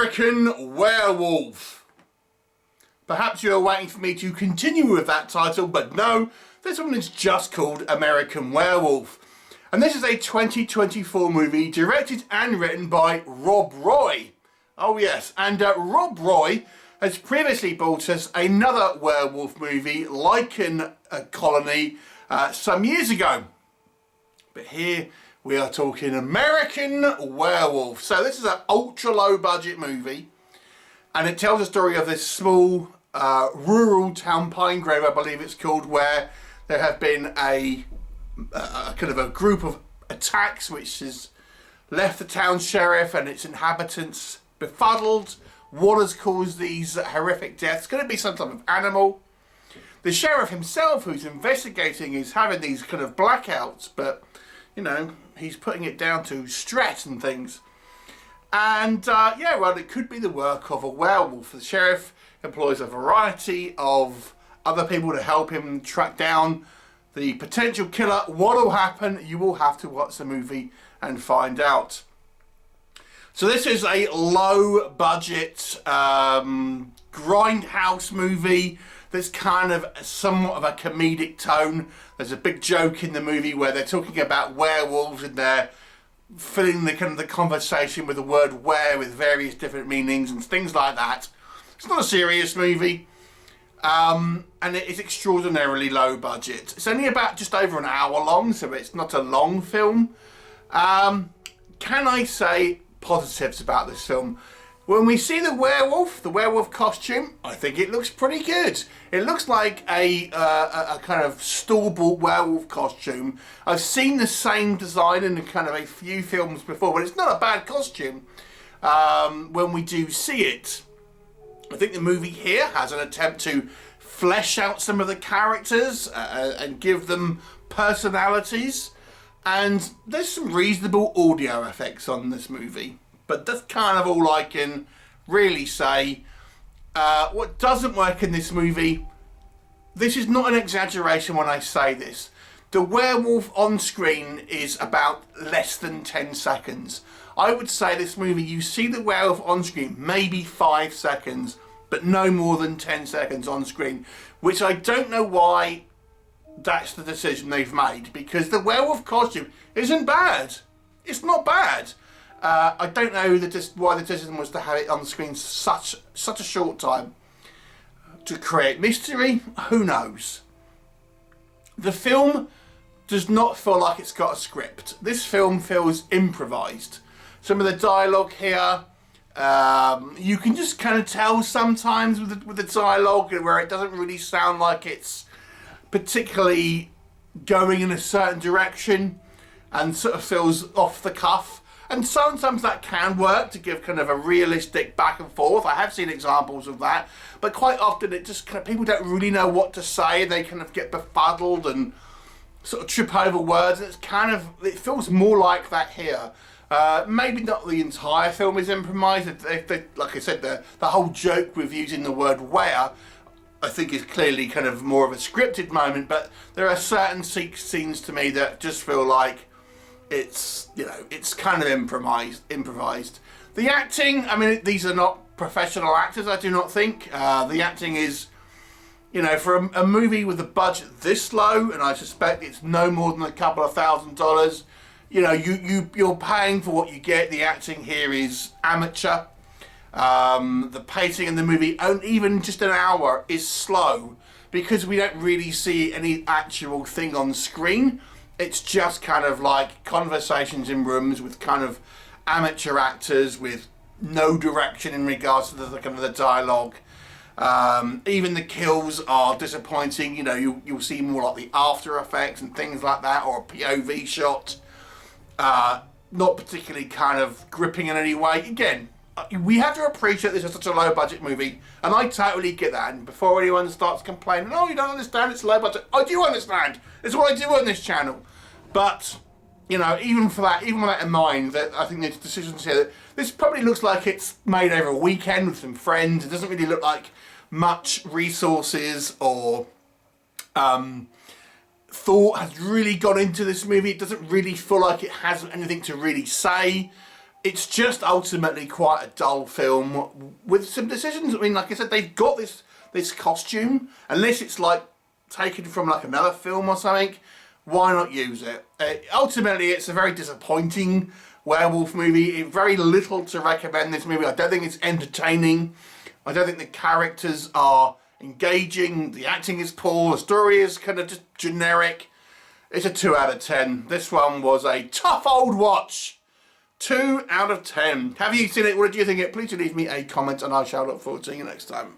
American Werewolf. Perhaps you are waiting for me to continue with that title, but no, this one is just called American Werewolf. And this is a 2024 movie directed and written by Rob Roy. Oh yes, and Rob Roy has previously brought us another werewolf movie, Lichen Colony, some years ago. But here we are talking American Werewolf. So this is an ultra low budget movie, and it tells the story of this small rural town, Pinegrove I believe it's called, where there have been a kind of a group of attacks which has left the town sheriff and its inhabitants befuddled. What has caused these horrific deaths? Could it be some type of animal? The sheriff himself, who's investigating, is having these kind of blackouts, but you know, he's putting it down to stress and things. And yeah, well, it could be the work of a werewolf. The sheriff employs a variety of other people to help him track down the potential killer. What will happen? You will have to watch the movie and find out. So this is a low budget grindhouse movie. There's kind of somewhat of a comedic tone. There's a big joke in the movie where they're talking about werewolves and they're filling the kind of the conversation with the word were with various different meanings and things like that. It's not a serious movie, and it is extraordinarily low budget. It's only about just over an hour long, so it's not a long film. Can I say positives about this film? When we see the werewolf costume, I think it looks pretty good. It looks like a kind of store-bought werewolf costume. I've seen the same design in kind of a few films before, but it's not a bad costume when we do see it. I think the movie here has an attempt to flesh out some of the characters and give them personalities. And there's some reasonable audio effects on this movie. But that's kind of all I can really say. What doesn't work in this movie, this is not an exaggeration when I say this. The werewolf on screen is about less than 10 seconds. I would say this movie, you see the werewolf on screen maybe 5 seconds, but no more than 10 seconds on screen, which I don't know why that's the decision they've made, because the werewolf costume isn't bad. It's not bad. I don't know why the decision was to have it on screen such a short time. To create mystery, who knows? The film does not feel like it's got a script. This film feels improvised. Some of the dialogue here, you can just kind of tell sometimes with the dialogue where it doesn't really sound like it's particularly going in a certain direction and sort of feels off the cuff. And sometimes that can work to give kind of a realistic back and forth. I have seen examples of that, but quite often it just kind of, people don't really know what to say. They kind of get befuddled and sort of trip over words. And it's kind of, it feels more like that here. Maybe not the entire film is improvised. Like I said, the whole joke with using the word where, I think is clearly kind of more of a scripted moment, but there are certain scenes to me that just feel like it's, you know, it's kind of improvised. The acting, I mean, these are not professional actors, I do not think. The acting is, you know, for a movie with a budget this low, and I suspect it's no more than a couple of $1,000s, you know, you're paying for what you get. The acting here is amateur. The pacing in the movie, even just an hour, is slow because we don't really see any actual thing on screen. It's just kind of like conversations in rooms with kind of amateur actors with no direction in regards to the kind of the dialogue. Even the kills are disappointing. You know, you'll see more like the after effects and things like that, or a POV shot. Not particularly kind of gripping in any way. Again, we have to appreciate this is such a low budget movie, and I totally get that. And before anyone starts complaining, oh, you don't understand, it's low budget. I do understand. It's what I do on this channel. But, you know, even with that in mind, that I think there's decisions here that this probably looks like it's made over a weekend with some friends. It doesn't really look like much resources or thought has really gone into this movie. It doesn't really feel like it has anything to really say. It's just ultimately quite a dull film with some decisions. I mean, like I said, they've got this costume. Unless it's like taken from like another film or something, why not use it? Ultimately, it's a very disappointing werewolf movie. Very little to recommend this movie. I don't think it's entertaining. I don't think the characters are engaging. The acting is poor. The story is kind of just generic. It's a 2 out of 10. This one was a tough old watch. 2 out of 10. Have you seen it? What did you think of it? Please do leave me a comment and I shall look forward to seeing you next time.